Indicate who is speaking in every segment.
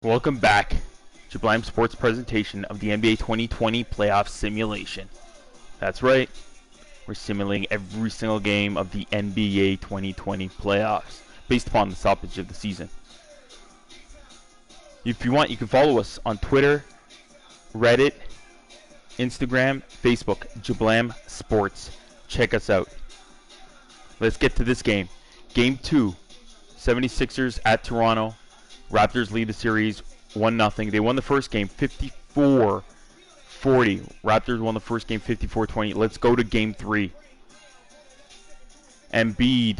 Speaker 1: Welcome back to Blime Sports' presentation of the NBA 2020 playoff simulation. That's right, we're simulating every single game of the NBA 2020 playoffs based upon the stoppage of the season. If you want, you can follow us on Twitter, Reddit, Instagram, Facebook, Jablam Sports. Check us out. Let's get to this game. Game 2, 76ers at Toronto. Raptors lead the series 1-0. They won the first game 54-40. Raptors won the first game 54-20. Let's go to game 3. Embiid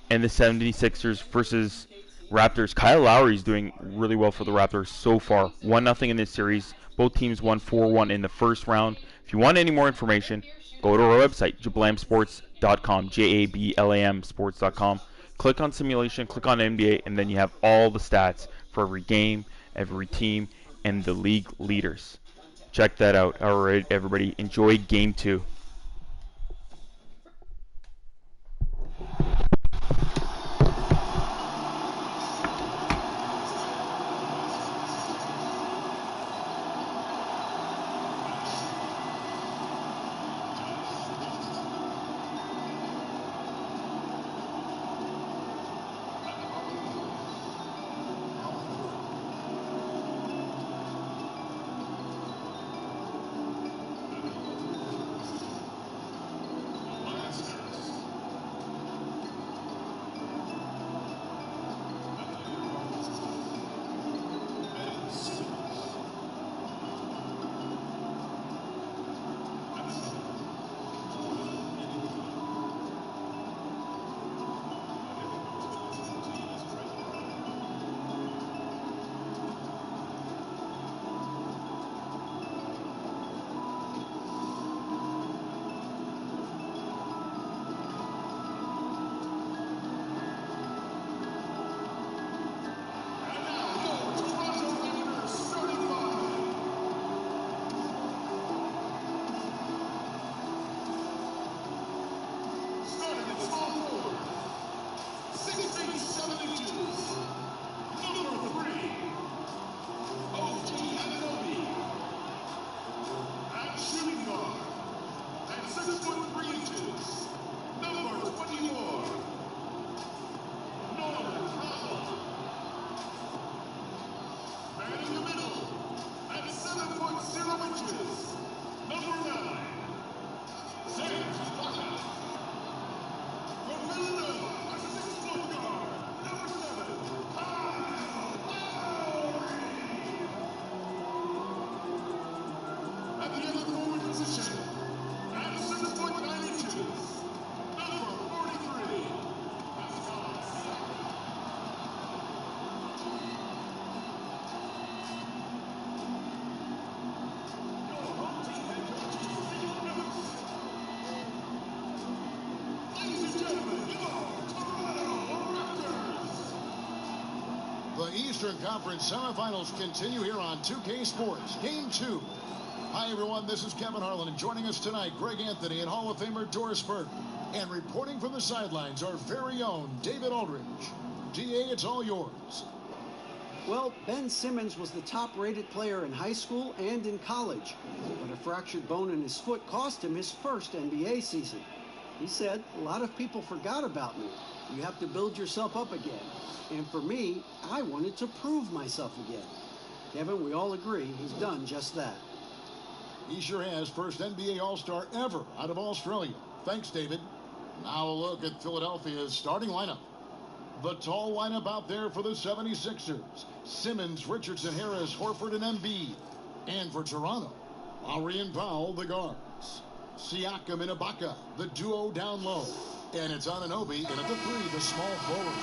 Speaker 1: and the 76ers versus Raptors. Kyle Lowry is doing really well for the Raptors so far. 1-0 in this series. Both teams won 4-1 in the first round. If you want any more information, go to our website, jablamsports.com, Jablam sports.com. Click on simulation, click on NBA, and then you have all the stats for every game, every team, and the league leaders. Check that out. All right, everybody, enjoy game 2.
Speaker 2: The Eastern Conference semifinals continue here on 2K Sports. Game 2. Hi, everyone. This is Kevin Harlan. And joining us tonight, Greg Anthony and Hall of Famer Doris Burke. And reporting from the sidelines, our very own David Aldridge. DA, it's all yours.
Speaker 3: Well, Ben Simmons was the top-rated player in high school and in college. But a fractured bone in his foot cost him his first NBA season. He said, "A lot of people forgot about me. You have to build yourself up again. And for me, I wanted to prove myself again." Kevin, we all agree he's done just that.
Speaker 2: He sure has. First NBA All-Star ever out of Australia. Thanks, David. Now a look at Philadelphia's starting lineup. The tall lineup out there for the 76ers. Simmons, Richardson, Harris, Horford, and Embiid. And for Toronto, Lowry and Powell, the guards. Siakam and Ibaka, the duo down low. And it's Anunoby, and at the 3, the small forward.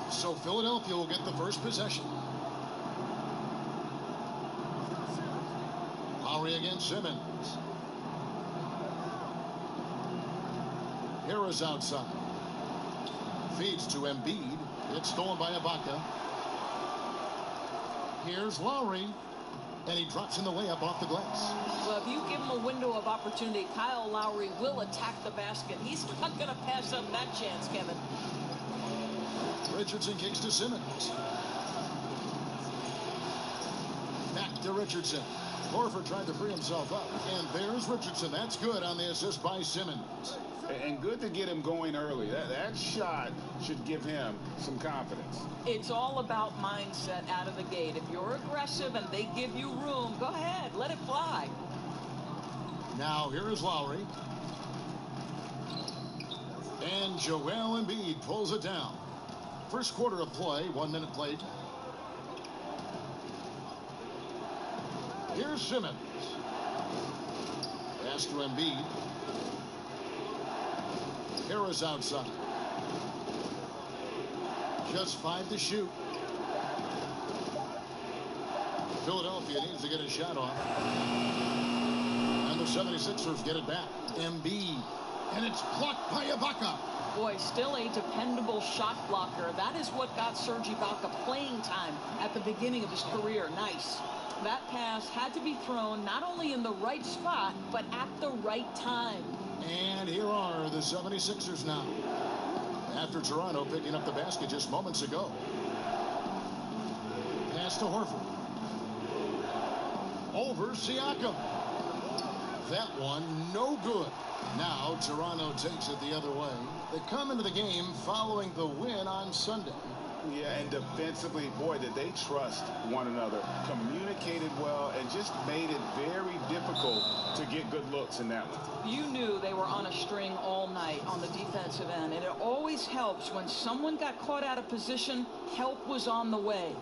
Speaker 2: So Philadelphia will get the first possession. Lowry against Simmons. Harris outside. Feeds to Embiid. It's stolen by Ibaka. Here's Lowry. And he drops in the layup off the glass.
Speaker 4: Well, if you give him a window of opportunity, Kyle Lowry will attack the basket. He's not going to pass up that chance, Kevin.
Speaker 2: Richardson kicks to Simmons. Back to Richardson. Horford tried to free himself up. And there's Richardson. That's good on the assist by Simmons.
Speaker 5: And good to get him going early. That shot should give him some confidence.
Speaker 4: It's all about mindset out of the gate. If you're aggressive and they give you room, go ahead, let it fly.
Speaker 2: Now here is Lowry. And Joel Embiid pulls it down. First quarter of play, 1 minute played. Here's Simmons. Pass to Embiid. Harris outside. Just 5 to shoot. Philadelphia needs to get a shot off. And the 76ers get it back. Embiid. And it's blocked by Ibaka.
Speaker 4: Boy, still a dependable shot blocker. That is what got Serge Ibaka playing time at the beginning of his career. Nice. That pass had to be thrown not only in the right spot, but at the right time.
Speaker 2: And here are the 76ers now. After Toronto picking up the basket just moments ago. Pass to Horford. Over Siakam. That one no good. Now Toronto takes it the other way. They come into the game following the win on Sunday.
Speaker 5: Yeah, and defensively, boy, did they trust one another. Communicated well and just made it very difficult to get good looks in that one.
Speaker 4: You knew they were on a string all night on the defensive end, and it always helps when someone got caught out of position, help was on the way.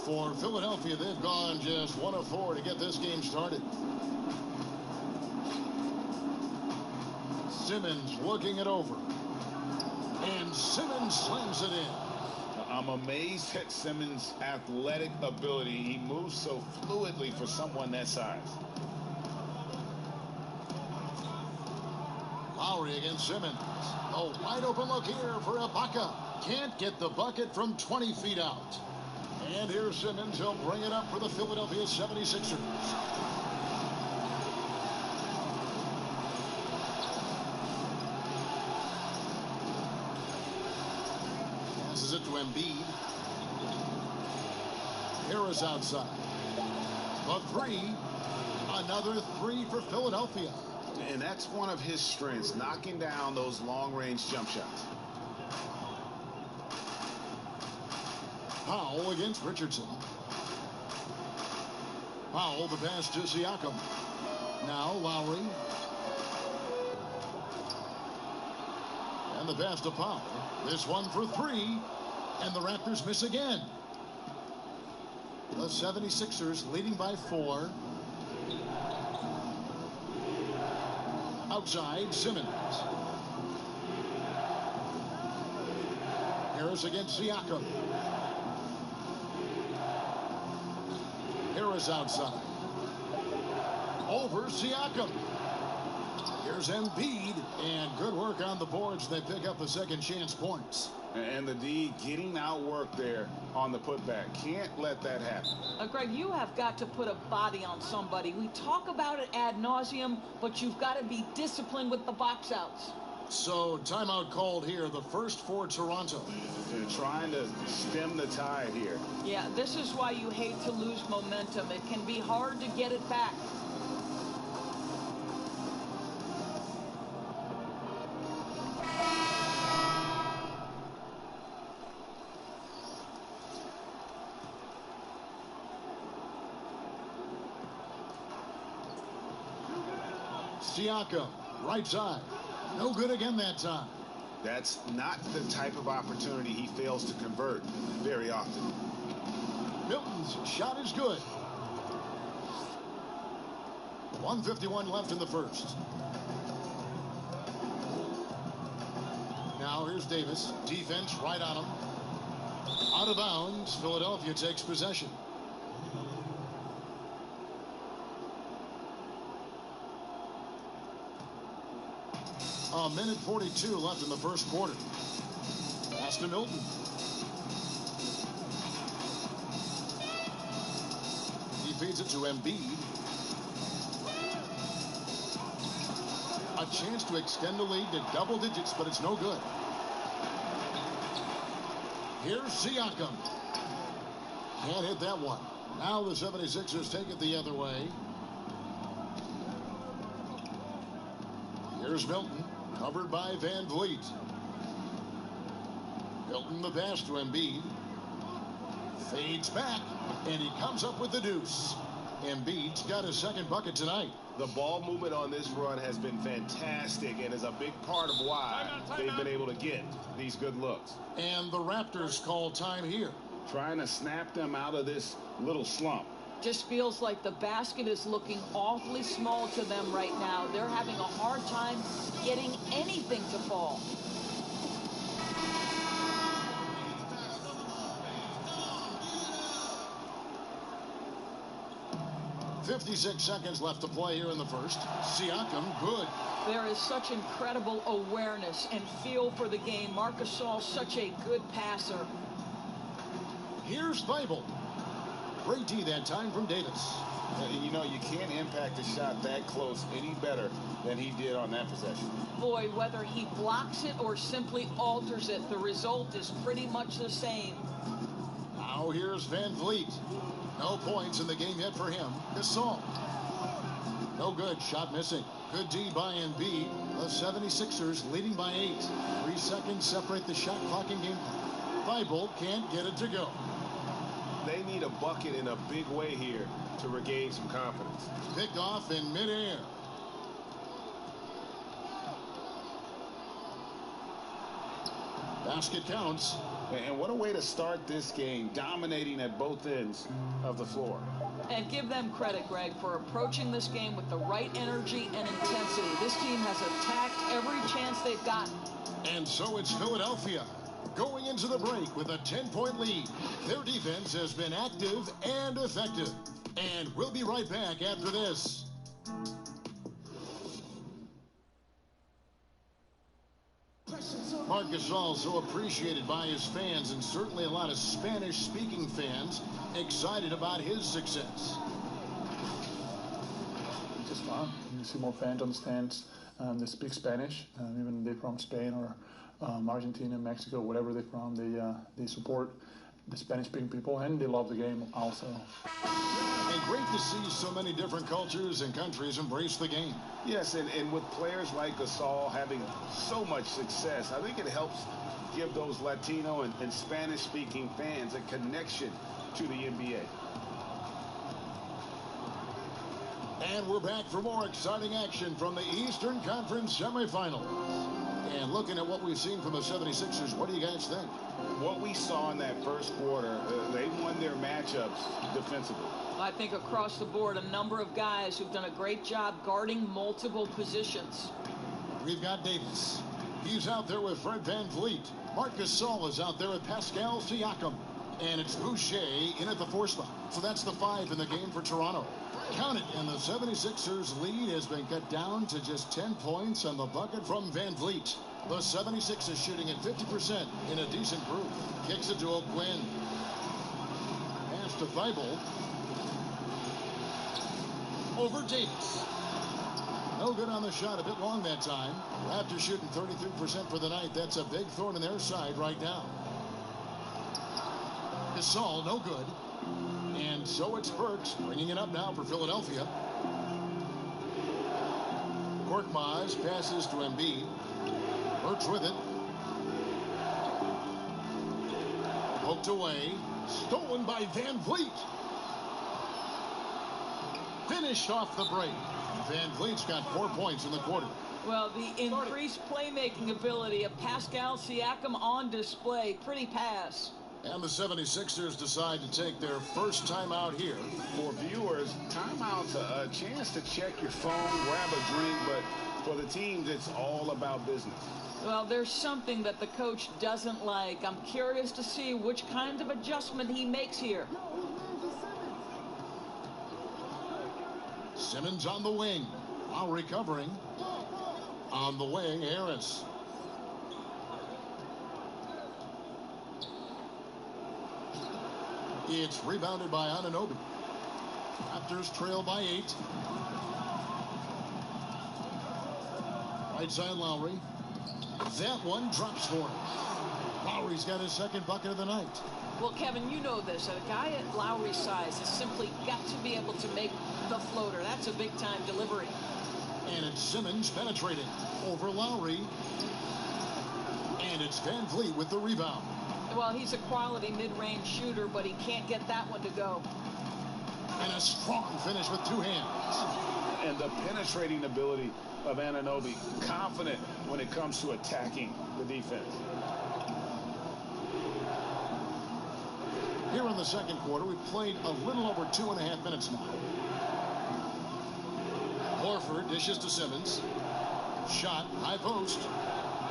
Speaker 2: For Philadelphia, they've gone just 1 of 4 to get this game started. Simmons looking it over. And Simmons slams it in.
Speaker 5: I'm amazed at Simmons' athletic ability. He moves so fluidly for someone that size.
Speaker 2: Lowry against Simmons. A wide open look here for Ibaka. Can't get the bucket from 20 feet out. And here's Simmons. He'll bring it up for the Philadelphia 76ers. Passes it to Embiid. Harris outside. The three. Another three for Philadelphia.
Speaker 5: And that's one of his strengths, knocking down those long-range jump shots.
Speaker 2: Powell against Richardson. Powell, the pass to Siakam. Now Lowry. And the pass to Powell. This one for three. And the Raptors miss again. The 76ers leading by 4. Outside, Simmons. Harris against Siakam. Harris outside. Over Siakam. Here's Embiid. And good work on the boards. They pick up the second chance points.
Speaker 5: And the D getting outworked there on the putback. Can't let that happen.
Speaker 4: Greg, you have got to put a body on somebody. We talk about it ad nauseum, but you've got to be disciplined with the box outs.
Speaker 2: So timeout called here, the first for Toronto.
Speaker 5: They're trying to stem the tide here.
Speaker 4: Yeah, this is why you hate to lose momentum. It can be hard to get it back.
Speaker 2: Siakam, right side. No good again that time.
Speaker 5: That's not the type of opportunity he fails to convert very often.
Speaker 2: Milton's shot is good. 1:51 left in the first. Now here's Davis. Defense right on him. Out of bounds. Philadelphia takes possession. A minute 42 left in the first quarter. Pass to Milton. He feeds it to Embiid. A chance to extend the lead to double digits, but it's no good. Here's Siakam. Can't hit that one. Now the 76ers take it the other way. Here's Milton, covered by Van Vliet. Milton the pass to Embiid. Fades back, and he comes up with the deuce. Embiid's got his second bucket tonight.
Speaker 5: The ball movement on this run has been fantastic and is a big part of why they've been able to get these good looks.
Speaker 2: And the Raptors call time here.
Speaker 5: Trying to snap them out of this little slump.
Speaker 4: Just feels like the basket is looking awfully small to them right now. They're having a hard time getting anything to fall.
Speaker 2: 56 seconds left to play here in the first. Siakam, good.
Speaker 4: There is such incredible awareness and feel for the game. Marc Gasol, such a good passer.
Speaker 2: Here's Thibault. Great D that time from Davis.
Speaker 5: You know, you can't impact a shot that close any better than he did on that possession.
Speaker 4: Boy, whether he blocks it or simply alters it, the result is pretty much the same.
Speaker 2: Now here's Van Vliet. No points in the game yet for him. Gasol. No good. Shot missing. Good D by Embiid. The 76ers leading by 8. 3 seconds separate the shot clock and game clock. Thibault can't get it to go.
Speaker 5: They need a bucket in a big way here to regain some confidence.
Speaker 2: Picked off in midair. Basket counts.
Speaker 5: And what a way to start this game, dominating at both ends of the floor.
Speaker 4: And give them credit, Greg, for approaching this game with the right energy and intensity. This team has attacked every chance they've gotten.
Speaker 2: And so it's Philadelphia going into the break with a 10-point lead. Their defense has been active and effective. And we'll be right back after this. Marc Gasol so appreciated by his fans, and certainly a lot of Spanish-speaking fans excited about his success.
Speaker 6: It's just fun. You see more fans on the stands that speak Spanish, even if they're from Spain or Argentina, Mexico, whatever they're from. They support the Spanish-speaking people, and they love the game also.
Speaker 2: And great to see so many different cultures and countries embrace the game.
Speaker 5: Yes, and with players like Gasol having so much success, I think it helps give those Latino and Spanish-speaking fans a connection to the NBA.
Speaker 2: And we're back for more exciting action from the Eastern Conference semifinals. And looking at what we've seen from the 76ers, what do you guys think?
Speaker 5: What we saw in that first quarter, they won their matchups defensively.
Speaker 4: I think across the board, a number of guys who've done a great job guarding multiple positions.
Speaker 2: We've got Davis. He's out there with Fred Van Vliet. Marc Gasol is out there with Pascal Siakam. And it's Boucher in at the 4 spot. So that's the 5 in the game for Toronto. Count it, and the 76ers lead has been cut down to just 10 points on the bucket from Van Vliet. The 76ers shooting at 50% in a decent group. Kicks it to O'Quinn. Pass to Thibault. Over Davis. No good on the shot, a bit long that time. Raptors shooting 33% for the night. That's a big thorn in their side right now. Gasol, no good. And so it's Burks bringing it up now for Philadelphia. Korkmaz passes to Embiid. Burks with it. Poked away. Stolen by Van Vliet. Finished off the break. Van Vliet's got 4 points in the quarter.
Speaker 4: Well, the increased playmaking ability of Pascal Siakam on display. Pretty pass.
Speaker 2: And the 76ers decide to take their first timeout here.
Speaker 5: For viewers, timeout's a chance to check your phone, grab a drink, but for the teams, it's all about business.
Speaker 4: Well, there's something that the coach doesn't like. I'm curious to see which kind of adjustment he makes here.
Speaker 2: Simmons on the wing. While recovering. On the wing, Harris. It's rebounded by Anunoby. Raptors trail by 8. Right side Lowry. That one drops for him. Lowry's got his second bucket of the night.
Speaker 4: Well, Kevin, you know this. A guy at Lowry's size has simply got to be able to make the floater. That's a big-time delivery.
Speaker 2: And it's Simmons penetrating over Lowry. And it's Van Vliet with the rebound.
Speaker 4: Well, he's a quality mid-range shooter, but he can't get that one to go.
Speaker 2: And a strong finish with two hands.
Speaker 5: And the penetrating ability of Anunoby, confident when it comes to attacking the defense.
Speaker 2: Here in the second quarter, we've played a little over 2.5 minutes now. Horford dishes to Simmons. Shot, high post.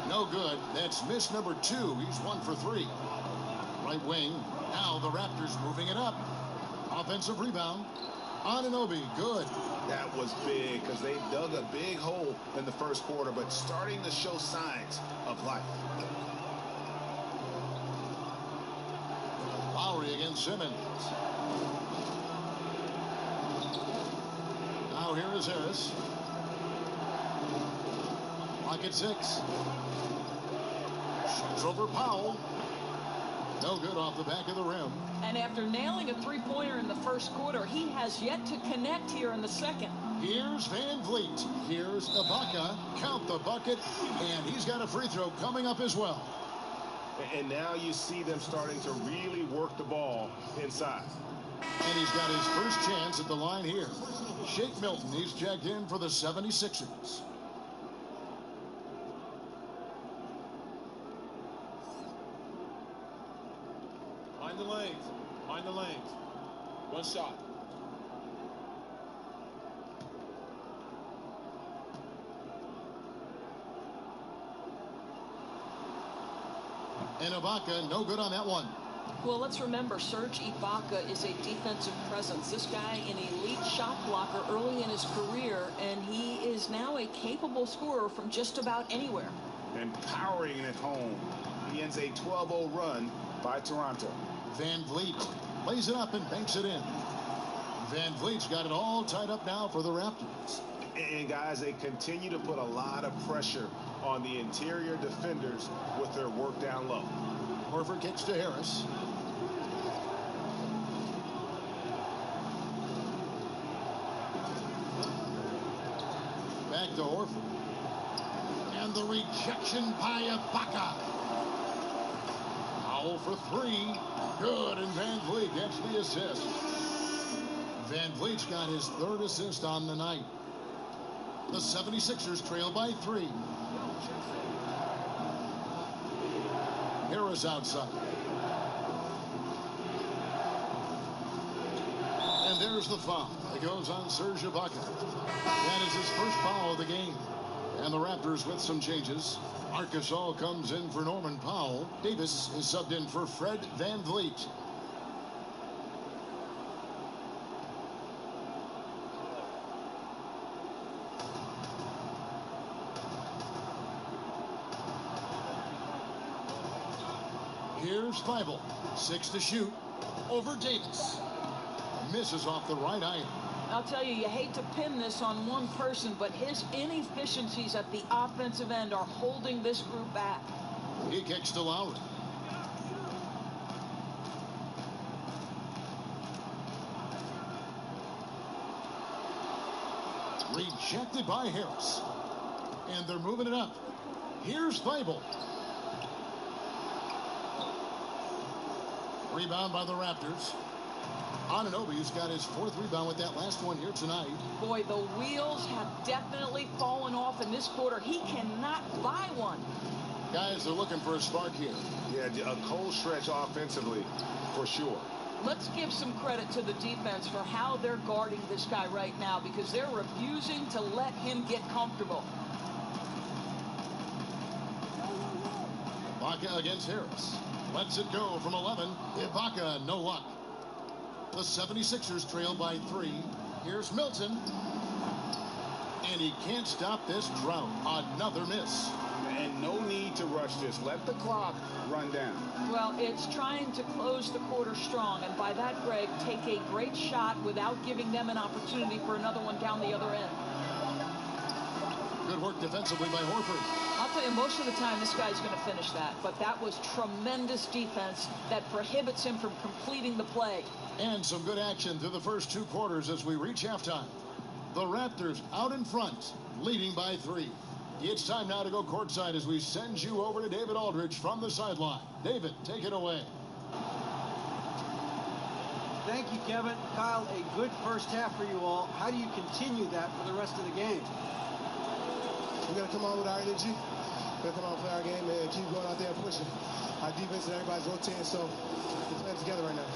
Speaker 2: No good. That's miss number 2. He's 1 for 3. Right wing. Now the Raptors moving it up. Offensive rebound. Anunoby, good.
Speaker 5: That was big because they dug a big hole in the first quarter, but starting to show signs of life.
Speaker 2: Lowry against Simmons. Now here is Harris. Clock at 6. Shoots over Powell. No good off the back of the rim.
Speaker 4: And after nailing a three-pointer in the first quarter, he has yet to connect here in the second.
Speaker 2: Here's Van Vliet. Here's Ibaka. Count the bucket. And he's got a free throw coming up as well.
Speaker 5: And now you see them starting to really work the ball inside.
Speaker 2: And he's got his first chance at the line here. Shake Milton, he's checked in for the 76ers.
Speaker 7: Mind the lanes. Mind the lanes. One shot.
Speaker 2: And Ibaka, no good on that one.
Speaker 4: Well, let's remember, Serge Ibaka is a defensive presence. This guy, an elite shot blocker early in his career, and he is now a capable scorer from just about anywhere.
Speaker 5: And powering it home. He ends a 12-0 run by Toronto.
Speaker 2: Van Vliet lays it up and banks it in. Van Vliet's got it all tied up now for the Raptors.
Speaker 5: And guys, they continue to put a lot of pressure on the interior defenders with their work down low.
Speaker 2: Horford kicks to Harris. Back to Horford. And the rejection by Ibaka. Powell for 3. Good, and Van Vliet gets the assist. Van Vliet's got his 3rd assist on the night. The 76ers trail by 3. Harris outside. And there's the foul. It goes on Serge Ibaka. That is his first foul of the game. And the Raptors with some changes. Marc Gasol comes in for Norman Powell. Davis is subbed in for Fred Van Vliet. Here's Feibel. 6 to shoot. Over Davis. Misses off the right iron.
Speaker 4: I'll tell you, you hate to pin this on one person, but his inefficiencies at the offensive end are holding this group back.
Speaker 2: He kicks to Lowry. Rejected by Harris. And they're moving it up. Here's Feibel. Rebound by the Raptors. Anunoby's got his 4th rebound with that last one here tonight.
Speaker 4: Boy, the wheels have definitely fallen off in this quarter. He cannot buy one.
Speaker 2: Guys, they're looking for a spark here.
Speaker 5: Yeah, a cold stretch offensively for sure.
Speaker 4: Let's give some credit to the defense for how they're guarding this guy right now, because they're refusing to let him get comfortable.
Speaker 2: Ibaka against Harris. Lets it go from 11. Ibaka, no luck. The 76ers trail by 3. Here's Milton. And he can't stop this drought. Another miss.
Speaker 5: And no need to rush this. Let the clock run down.
Speaker 4: Well, it's trying to close the quarter strong. And by that, Greg, take a great shot without giving them an opportunity for another one down the other end.
Speaker 2: Good work defensively by Horford.
Speaker 4: I'll tell you, most of the time this guy's going to finish that, but that was tremendous defense that prohibits him from completing the play.
Speaker 2: And some good action through the first 2 quarters as we reach halftime. The Raptors out in front, leading by 3. It's time now to go courtside as we send you over to David Aldridge from the sideline. David, take it away.
Speaker 3: Thank you, Kevin. Kyle, a good first half for you all. How do you continue that for the rest of the game?
Speaker 8: We're going to come on with our energy. We're going to come on and play our game and keep going out there and pushing. Our defense and everybody's rotating, so we're playing together right now.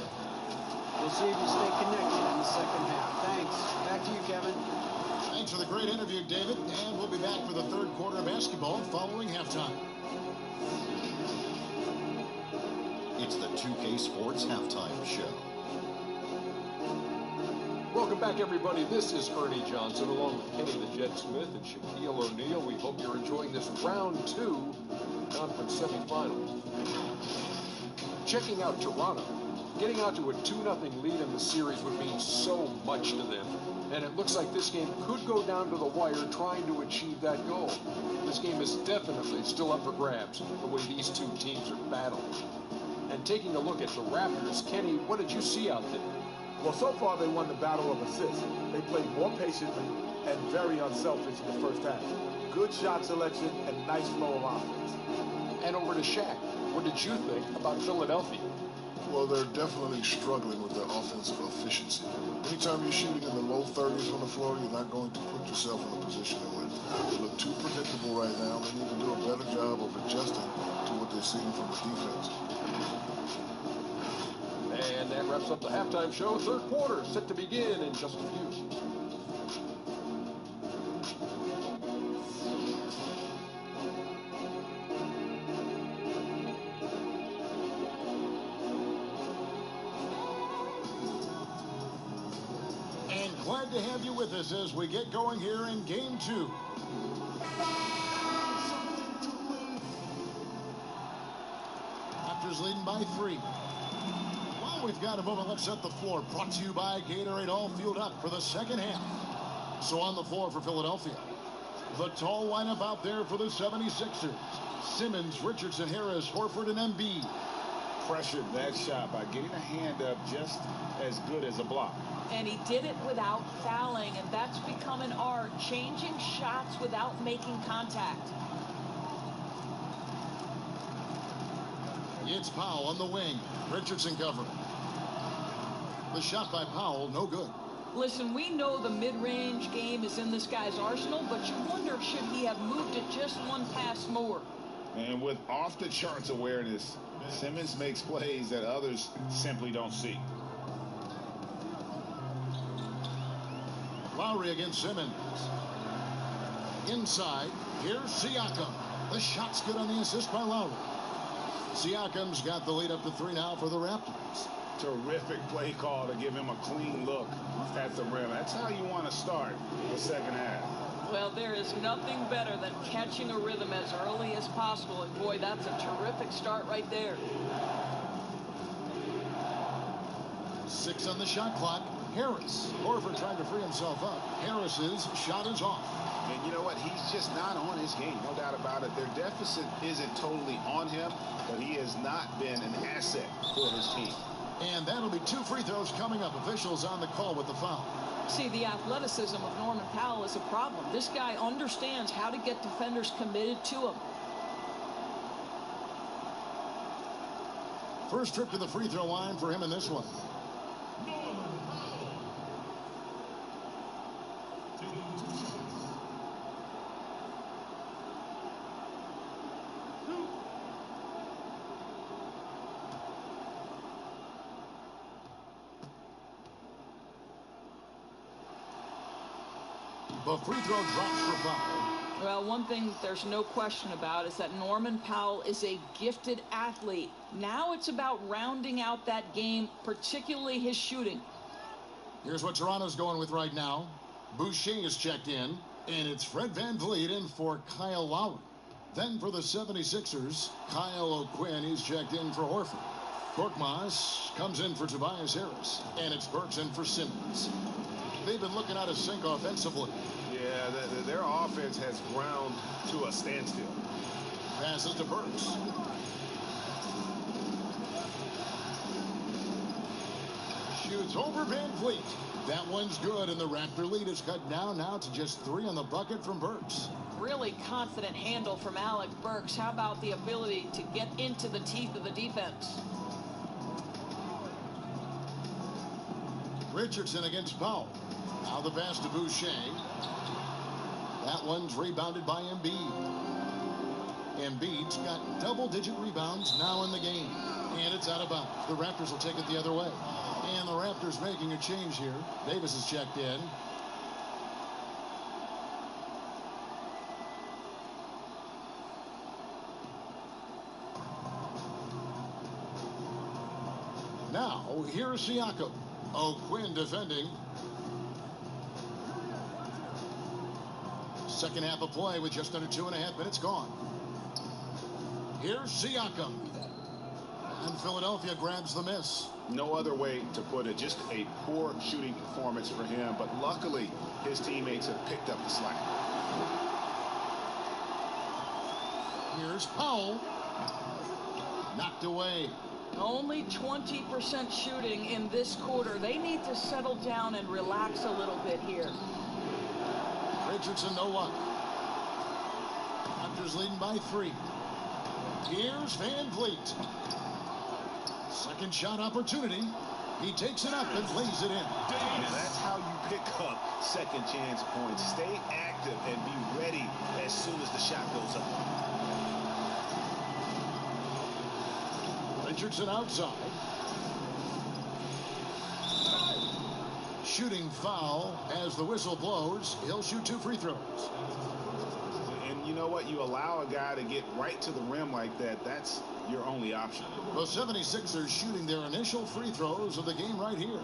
Speaker 3: We'll see if you stay connected in the second half. Thanks. Back to you, Kevin.
Speaker 2: Thanks for the great interview, David. And we'll be back for the third quarter of basketball following halftime.
Speaker 9: It's the 2K Sports Halftime Show.
Speaker 10: Welcome back, everybody. This is Ernie Johnson, along with Kenny the Jet Smith and Shaquille O'Neal. We hope you're enjoying this round 2 conference semifinal. Checking out Toronto. Getting out to a 2-0 lead in the series would mean so much to them. And it looks like this game could go down to the wire trying to achieve that goal. This game is definitely still up for grabs, the way these two teams are battling. And taking a look at the Raptors, Kenny, what did you see out there?
Speaker 7: Well, so far they won the battle of assists. They played more patiently and very unselfish in the first half. Good shot selection and nice flow of offense.
Speaker 10: And over to Shaq, what did you think about Philadelphia?
Speaker 11: Well, they're definitely struggling with their offensive efficiency. Anytime you're shooting in the low 30s on the floor, you're not going to put yourself in a position to win. They look too predictable right now. They need to do a better job of adjusting to what they're seeing from the defense.
Speaker 10: And that wraps up the halftime show. Third quarter set to begin in just a few.
Speaker 2: And glad to have you with us as we get going here in Game 2. Raptors leading by 3. We've got a moment. Let's set the floor. Brought to you by Gatorade, all fueled up for the second half. So on the floor for Philadelphia, the tall lineup out there for the 76ers. Simmons, Richardson, Harris, Horford, and Embiid.
Speaker 5: Pressured that shot by getting a hand up just as good as a block.
Speaker 4: And he did it without fouling, and that's become an art, changing shots without making contact.
Speaker 2: It's Powell on the wing. Richardson covering. The shot by Powell, no good.
Speaker 4: Listen, we know the mid-range game is in this guy's arsenal, but you wonder, should he have moved it just one pass more?
Speaker 5: And with off-the-charts awareness, Simmons makes plays that others simply don't see.
Speaker 2: Lowry against Simmons. Inside, here's Siakam. The shot's good on the assist by Lowry. Siakam's got the lead up to 3 now for the Raptors.
Speaker 5: Terrific play call to give him a clean look at the rim. That's how you want to start the second half.
Speaker 4: Well, there is nothing better than catching a rhythm as early as possible. And boy, that's a terrific start right there.
Speaker 2: 6 on the shot clock. Harris. Horford trying to free himself up. Harris's shot is off.
Speaker 5: And you know what? He's just not on his game. No doubt about it. Their deficit isn't totally on him, but he has not been an asset for his team.
Speaker 2: And that'll be 2 free throws coming up. Officials on the call with the foul.
Speaker 4: See, the athleticism of Norman Powell is a problem. This guy understands how to get defenders committed to him.
Speaker 2: First trip to the free throw line for him in this one. The free throw drops for Powell.
Speaker 4: Well, one thing there's no question about is that Norman Powell is a gifted athlete. Now it's about rounding out that game, particularly his shooting.
Speaker 2: Here's what Toronto's going with right now. Boucher is checked in, and it's Fred VanVleet in for Kyle Lowry. Then for the 76ers, Kyle O'Quinn is checked in for Horford. Korkmaz comes in for Tobias Harris, and it's Burks in for Simmons. they've been looking out of sync offensively.
Speaker 5: Yeah, their offense has ground to a standstill.
Speaker 2: Passes to Burks. Shoots over Van Vliet. That one's good, and the Raptor lead is cut down now to just 3 on the bucket from Burks.
Speaker 4: Really confident handle from Alec Burks. How about the ability to get into the teeth of the defense?
Speaker 2: Richardson against Powell. Now the pass to Boucher. That one's rebounded by Embiid. Embiid's got double-digit rebounds now in the game. And it's out of bounds. The Raptors will take it the other way. And the Raptors making a change here. Davis is checked in. Now, here's Siakam. Quinn defending. Second half of play with just under 2.5 minutes gone. Here's Siakam. And Philadelphia grabs the miss.
Speaker 5: No other way to put it. Just a poor shooting performance for him. But luckily, his teammates have picked up the slack.
Speaker 2: Here's Powell. Knocked away.
Speaker 4: Only 20% shooting in this quarter. They need to settle down and relax a little bit here.
Speaker 2: Richardson, no luck. Raptors leading by 3. Here's Van Vliet. Second shot opportunity. He takes it up and lays it in.
Speaker 5: Now that's how you pick up second chance points. Stay active and be ready as soon as the shot goes up.
Speaker 2: Richardson outside. Shooting foul as the whistle blows. He'll shoot 2 free throws.
Speaker 5: And you know what? You allow a guy to get right to the rim like that. That's your only option.
Speaker 2: The 76ers shooting their initial free throws of the game right here.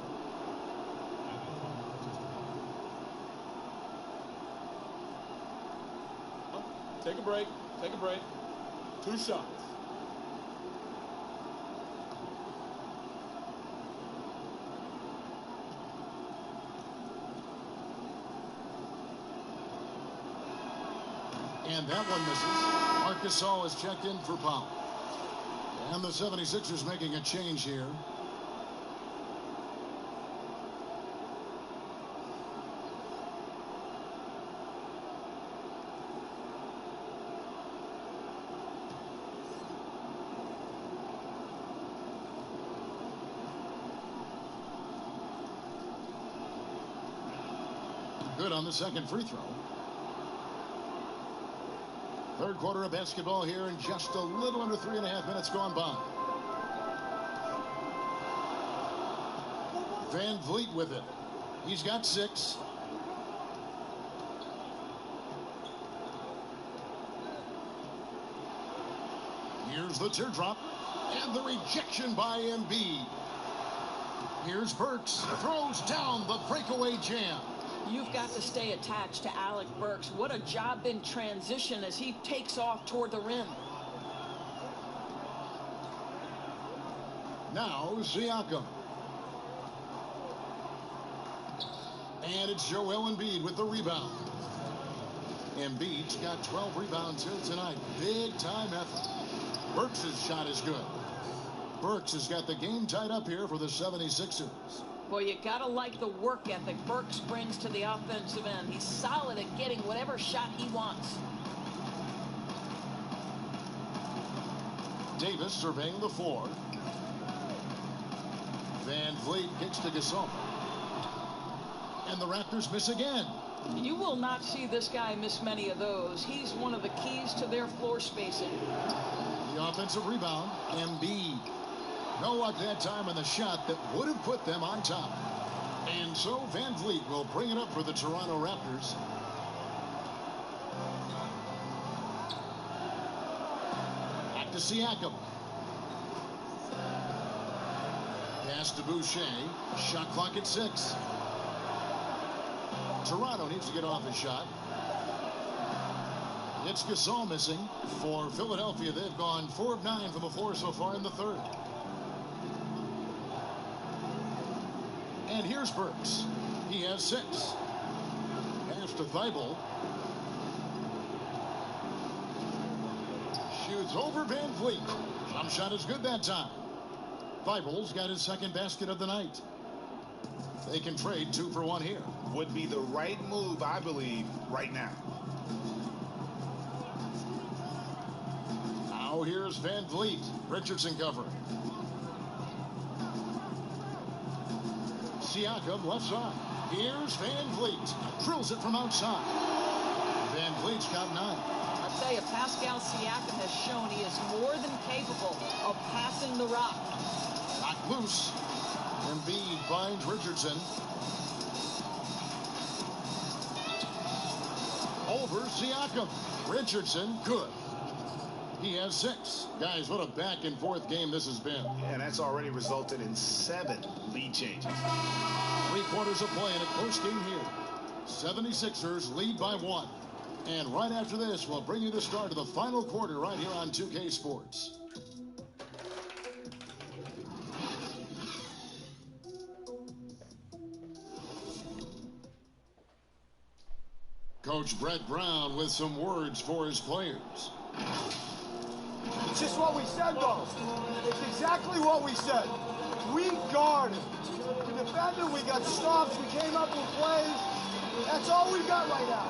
Speaker 7: Take a break. Take a break. 2 shots.
Speaker 2: And that one misses. Marc Gasol is checked in for Powell. And the 76ers making a change here. Good on the second free throw. Third quarter of basketball here, and just a little under 3.5 minutes gone by. Van Vliet with it. He's got 6. Here's the teardrop, and the rejection by Embiid. Here's Burks, throws down the breakaway jam.
Speaker 4: You've got to stay attached to Alec Burks. What a job in transition as he takes off toward the rim.
Speaker 2: Now Siakam. And it's Joel Embiid with the rebound. Embiid's got 12 rebounds here tonight. Big time effort. Burks' shot is good. Burks has got the game tied up here for the 76ers.
Speaker 4: Well, you got to like the work ethic Burks brings to the offensive end. He's solid at getting whatever shot he wants.
Speaker 2: Davis surveying the floor. Van Vliet kicks to Gasol. And the Raptors miss again.
Speaker 4: You will not see this guy miss many of those. He's one of the keys to their floor spacing.
Speaker 2: The offensive rebound, Embiid. No luck that time on the shot that would have put them on top. And so Van Vliet will bring it up for the Toronto Raptors. Back to Siakam. Pass to Boucher. Shot clock at 6. Toronto needs to get off his shot. It's Gasol missing. For Philadelphia, they've gone 4 of 9 from the floor so far in the third. And here's Burks. He has 6. Pass to Thibault. Shoots over Van Vliet. Jump shot is good that time. Thibault's got his second basket of the night. They can trade 2 for 1 here.
Speaker 5: Would be the right move, I believe, right now.
Speaker 2: Now here's Van Vliet. Richardson covering. Siakam left side. Here's Van Vliet. Drills it from outside. Van Vliet's got 9.
Speaker 4: I'll tell you, Pascal Siakam has shown he is more than capable of passing the rock.
Speaker 2: Knocked loose. Embiid finds Richardson. Over Siakam. Richardson, good. He has 6. Guys, what a back and forth game this has been.
Speaker 5: And that's already resulted in 7 lead changes.
Speaker 2: 3 quarters of play in a close game here. 76ers lead by 1. And right after this, we'll bring you the start of the final quarter right here on 2K Sports. Coach Brett Brown with some words for his players.
Speaker 12: It's just what we said, though. It's exactly what we said. We guarded. We defended, we got stops, we came up with plays. That's all we got right now.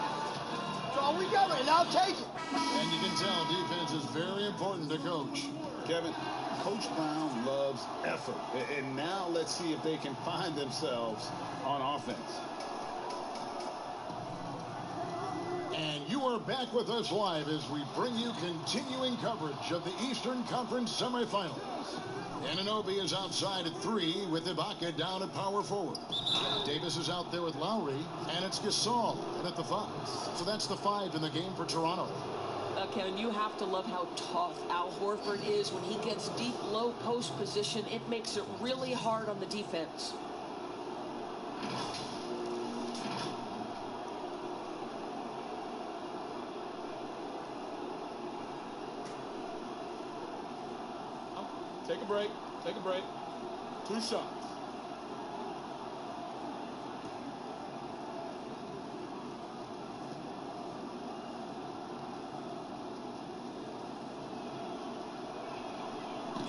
Speaker 12: That's all we got right now. Take it.
Speaker 2: And you can tell defense is very important to Coach.
Speaker 5: Kevin, Coach Brown loves effort. And now let's see if they can find themselves on offense.
Speaker 2: And you are back with us live as we bring you continuing coverage of the Eastern Conference semifinals. Anunoby is outside at 3 with Ibaka down at power forward. Davis is out there with Lowry, and it's Gasol at the 5. So that's the 5 in the game for Toronto.
Speaker 4: Kevin, you have to love how tough Al Horford is when he gets deep, low post position. It makes it really hard on the defense.
Speaker 10: Take a break. Take a break. 2 shots.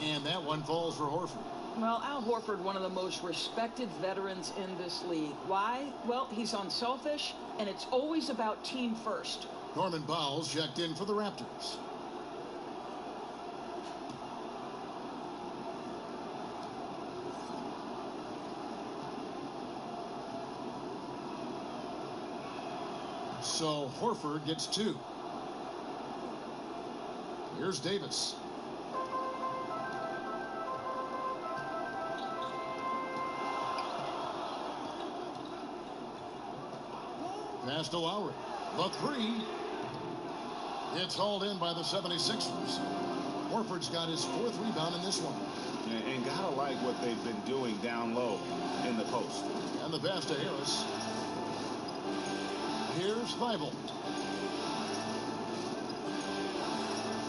Speaker 2: And that one falls for Horford.
Speaker 4: Well, Al Horford, one of the most respected veterans in this league. Why? Well, he's unselfish, and it's always about team first.
Speaker 2: Norman Powell's checked in for the Raptors. So Horford gets 2. Here's Davis. Pass to Lowry. The 3. It's hauled in by the 76ers. Horford's got his 4th rebound in this one.
Speaker 5: And gotta like what they've been doing down low in the post.
Speaker 2: And the pass to Harris. Here's Thibault.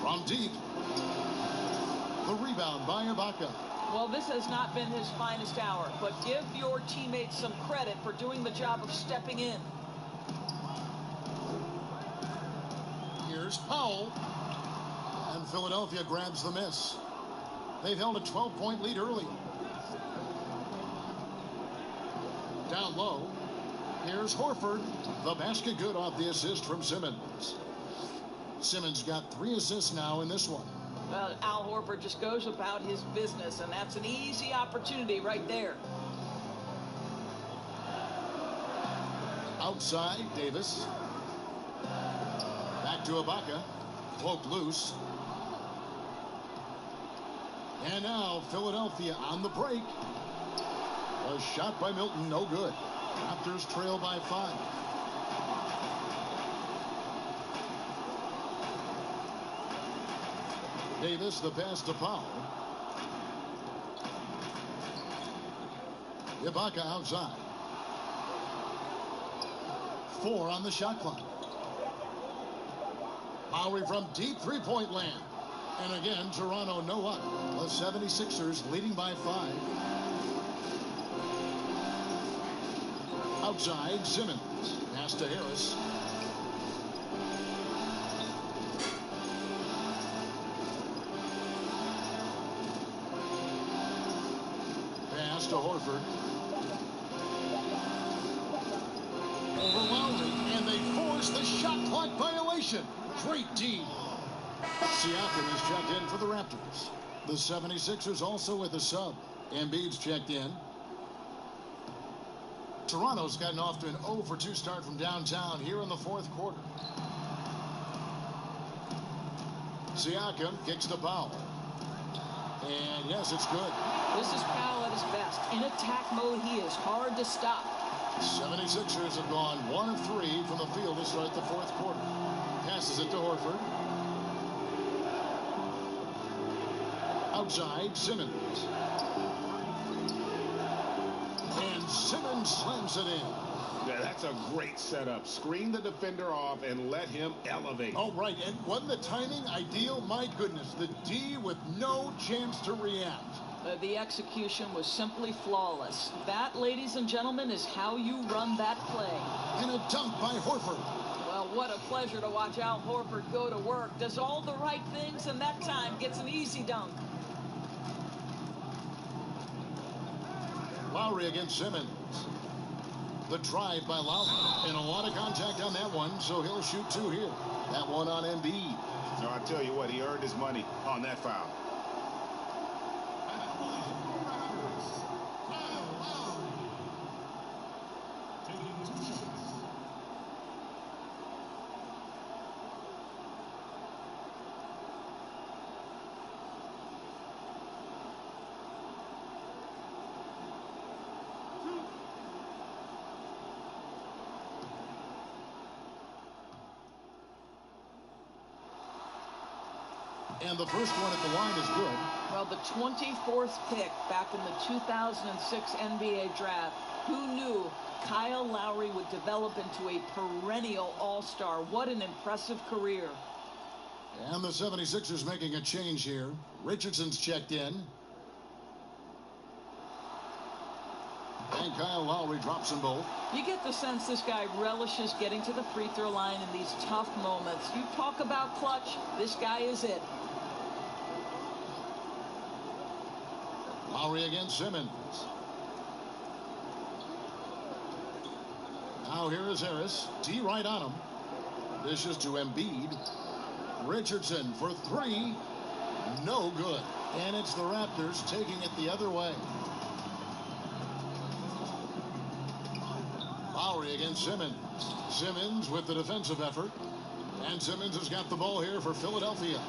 Speaker 2: From deep. The rebound by Ibaka.
Speaker 4: Well, this has not been his finest hour, but give your teammates some credit for doing the job of stepping in.
Speaker 2: Here's Powell. And Philadelphia grabs the miss. They've held a 12-point lead early. Down low. Here's Horford. The basket good off the assist from Simmons. Simmons got 3 assists now in this one.
Speaker 4: Well, Al Horford just goes about his business, and that's an easy opportunity right there.
Speaker 2: Outside, Davis. Back to Ibaka. Cloak loose. And now Philadelphia on the break. A shot by Milton, no good. Raptors trail by 5. Davis, the pass to Powell. Ibaka outside. 4 on the shot clock. Lowry from deep three-point land. And again, Toronto no up. The 76ers leading by 5. Outside, Simmons. Pass to Harris. Pass to Horford. Over Lowry, and they force the shot clock violation. Great D. Siakam is checked in for the Raptors. The 76ers also with a sub. Embiid's checked in. Toronto's gotten off to an 0 for 2 start from downtown here in the fourth quarter. Siakam kicks the foul. And yes, it's good.
Speaker 4: This is Powell at his best. In attack mode, he is hard to stop.
Speaker 2: 76ers have gone 1 of 3 from the field to start the fourth quarter. Passes it to Horford. Outside, Simmons. And Simmons slams it in.
Speaker 5: Yeah, that's a great setup. Screen the defender off and let him elevate.
Speaker 2: Oh, right. And wasn't the timing ideal? My goodness, the D with no chance to react.
Speaker 4: The execution was simply flawless. That, ladies and gentlemen, is how you run that play.
Speaker 2: And a dunk by Horford.
Speaker 4: Well, what a pleasure to watch Al Horford go to work. Does all the right things, and that time gets an easy dunk.
Speaker 2: Lowry against Simmons. The drive by Lowry. And a lot of contact on that one, so he'll shoot 2 here. That one on Embiid.
Speaker 5: So I tell you what, he earned his money on that foul.
Speaker 2: And the first one at the line is good.
Speaker 4: Well, the 24th pick back in the 2006 NBA draft. Who knew Kyle Lowry would develop into a perennial all-star? What an impressive career.
Speaker 2: And the 76ers making a change here. Richardson's checked in. And Kyle Lowry drops them both.
Speaker 4: You get the sense this guy relishes getting to the free throw line in these tough moments. You talk about clutch, this guy is it.
Speaker 2: Lowry against Simmons. Now here is Harris. D right on him. Dishes to Embiid. Richardson for 3. No good. And it's the Raptors taking it the other way. Lowry against Simmons. Simmons with the defensive effort. And Simmons has got the ball here for Philadelphia.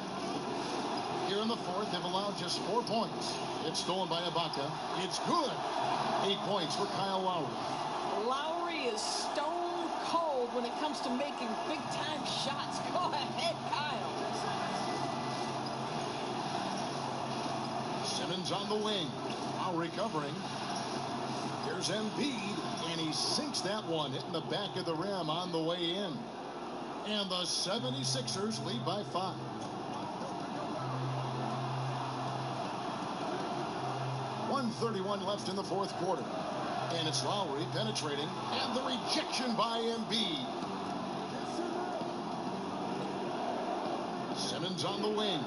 Speaker 2: Here in the fourth, they've allowed just 4 points. It's stolen by Ibaka. It's good. 8 points for Kyle Lowry.
Speaker 4: Lowry is stone cold when it comes to making big-time shots. Go ahead, Kyle.
Speaker 2: Simmons on the wing. Lowry covering. Here's Embiid, and he sinks that one, hitting the back of the rim on the way in. And the 76ers lead by 5. .131 left in the fourth quarter. And it's Lowry penetrating, and the rejection by Embiid. Simmons on the wing.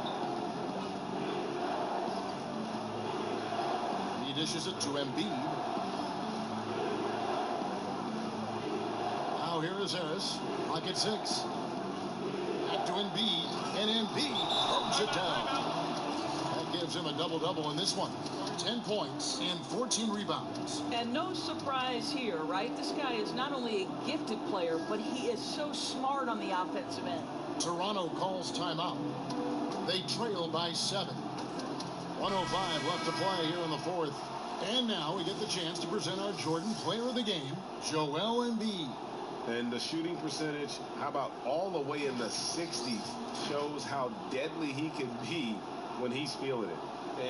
Speaker 2: He dishes it to Embiid. Now here is Harris. Clock at 6. Back to Embiid, and Embiid throws it down. That gives him a double-double in this one. 10 points and 14 rebounds.
Speaker 4: And no surprise here, right? This guy is not only a gifted player, but he is so smart on the offensive end.
Speaker 2: Toronto calls timeout. They trail by 7. 1:05 left to play here in the fourth. And now we get the chance to present our Jordan Player of the Game, Joel Embiid.
Speaker 5: And the shooting percentage, how about all the way in the 60s, shows how deadly he can be when he's feeling it.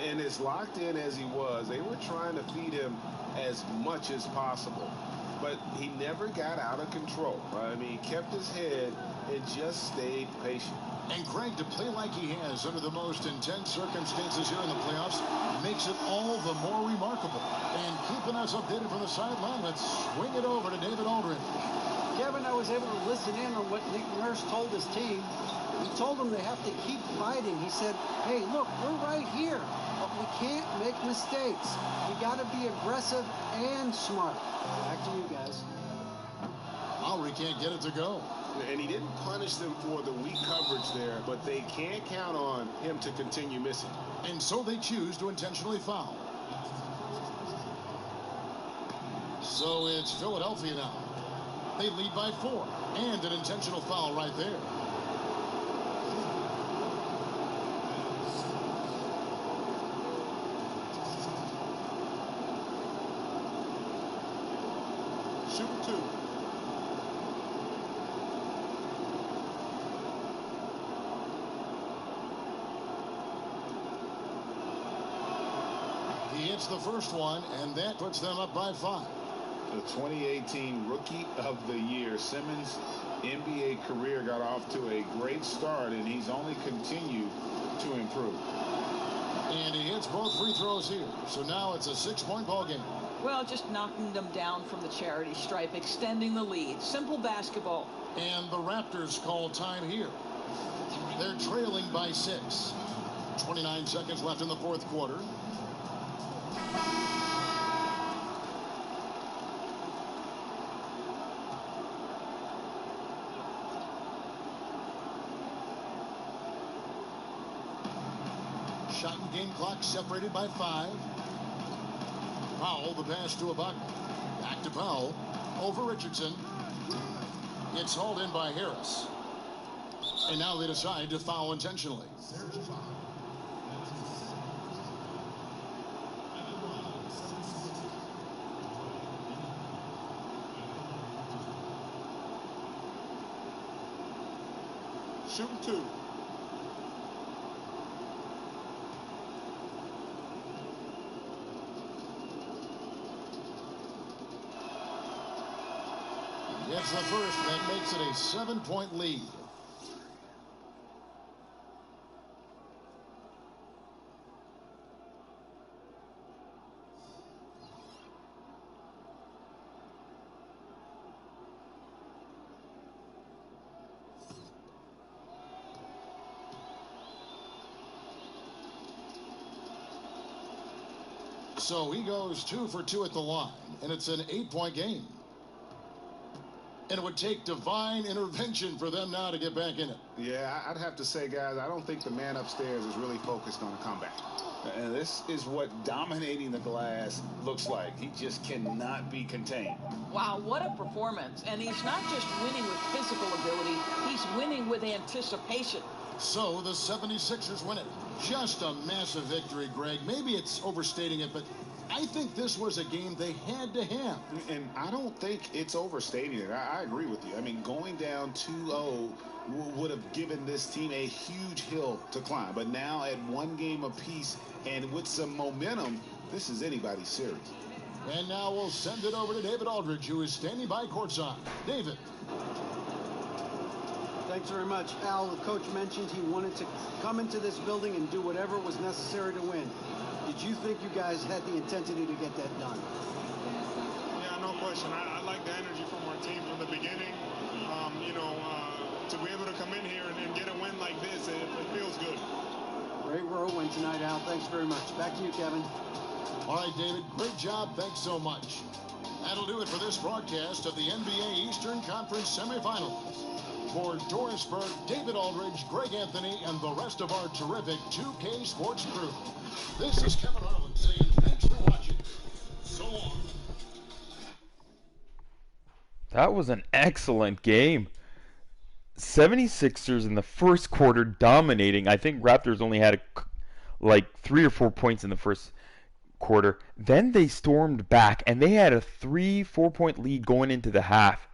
Speaker 5: And as locked in as he was, they were trying to feed him as much as possible. but he never got out of control. I mean, he kept his head and just stayed patient.
Speaker 2: And Greg, to play like he has under the most intense circumstances here in the playoffs makes it all the more remarkable. And keeping us updated from the sideline, let's swing it over to David Aldridge.
Speaker 3: Kevin, I was able to listen in on what Nick Nurse told his team. He told them they have to keep fighting. He said, hey, look, we're right here, but we can't make mistakes. We got to be aggressive and smart. Back to you guys.
Speaker 2: Lowry can't get it to go.
Speaker 5: And he didn't punish them for the weak coverage there, but they can't count on him to continue missing.
Speaker 2: And so they choose to intentionally foul. So it's Philadelphia now. They lead by 4, and an intentional foul right there.
Speaker 7: Shoot 2.
Speaker 2: He hits the first one, and that puts them up by 5.
Speaker 5: The 2018 Rookie of the Year, Simmons' NBA career got off to a great start, and he's only continued to improve.
Speaker 2: And he hits both free throws here. So now it's a 6-point ball game.
Speaker 4: Well, just knocking them down from the charity stripe, extending the lead. Simple basketball.
Speaker 2: And the Raptors call time here. They're trailing by 6. 29 seconds left in the fourth quarter. Shot and game clock separated by 5. Powell, the pass to Ibaka. Back to Powell. Over Richardson. It's hauled in by Harris. And now they decide to foul intentionally.
Speaker 7: Shooting 2.
Speaker 2: Gets the first. That makes it a 7-point lead. So he goes 2 for 2 at the line, and it's an 8-point game. And it would take divine intervention for them now to get back in it.
Speaker 5: Yeah, I'd have to say, guys, I don't think the man upstairs is really focused on a comeback. And this is what dominating the glass looks like. He just cannot be contained.
Speaker 4: Wow, what a performance. And he's not just winning with physical ability, he's winning with anticipation.
Speaker 2: So the 76ers win it. Just a massive victory, Greg. Maybe it's overstating it, but I think this was a game they had to have.
Speaker 5: And I don't think it's overstating it. I agree with you. I mean, going down 2-0 would have given this team a huge hill to climb. But now at 1 game apiece and with some momentum, this is anybody's series.
Speaker 2: And now we'll send it over to David Aldridge, who is standing by courtside. David.
Speaker 3: Thanks very much. Al, the coach mentioned he wanted to come into this building and do whatever was necessary to win. Did you think you guys had the intensity to get that done?
Speaker 13: Yeah, no question. I like the energy from our team from the beginning. To be able to come in here and get a win like this, it feels good.
Speaker 3: Great whirlwind tonight, Al. Thanks very much. Back to you, Kevin.
Speaker 2: All right, David. Great job. Thanks so much. That'll do it for this broadcast of the NBA Eastern Conference semifinals. For Doris Burke, David Aldridge, Greg Anthony, and the rest of our terrific 2K Sports crew, this is Kevin Harlan saying thanks for watching. So long.
Speaker 1: That was an excellent game. 76ers in the first quarter dominating. I think Raptors only had like 3 or 4 points in the first quarter. Then they stormed back, and they had a 3-4 point lead going into the half.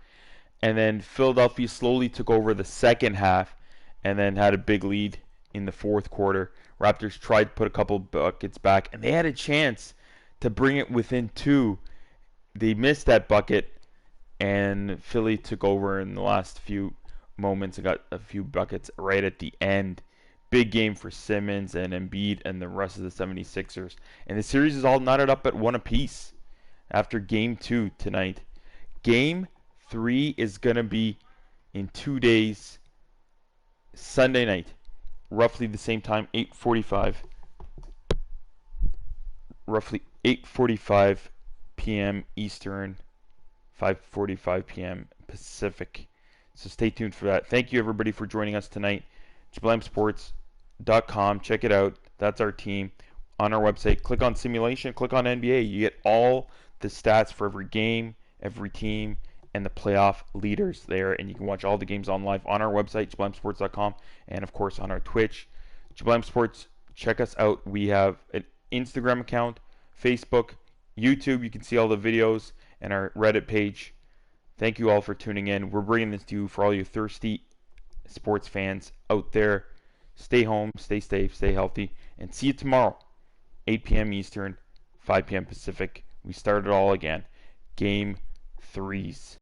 Speaker 1: And then Philadelphia slowly took over the second half and then had a big lead in the fourth quarter. Raptors tried to put a couple buckets back, and they had a chance to bring it within 2. They missed that bucket, and Philly took over in the last few moments and got a few buckets right at the end. Big game for Simmons and Embiid and the rest of the 76ers. And the series is all knotted up at 1 apiece after Game 2 tonight. Game 3 is going to be in 2 days, Sunday night, roughly the same time, 8:45. Roughly 8:45 p.m. Eastern, 5:45 p.m. Pacific. So stay tuned for that. Thank you, everybody, for joining us tonight. JablamSports.com. Check it out. That's our team. On our website, click on Simulation, click on NBA. You get all the stats for every game, every team, and the playoff leaders there. And you can watch all the games on live on our website, JablamSports.com, and, of course, on our Twitch. Jablam Sports, check us out. We have an Instagram account, Facebook, YouTube. You can see all the videos, and our Reddit page. Thank you all for tuning in. We're bringing this to you for all you thirsty sports fans out there. Stay home, stay safe, stay healthy, and see you tomorrow, 8 p.m. Eastern, 5 p.m. Pacific. We start it all again. Game 3s.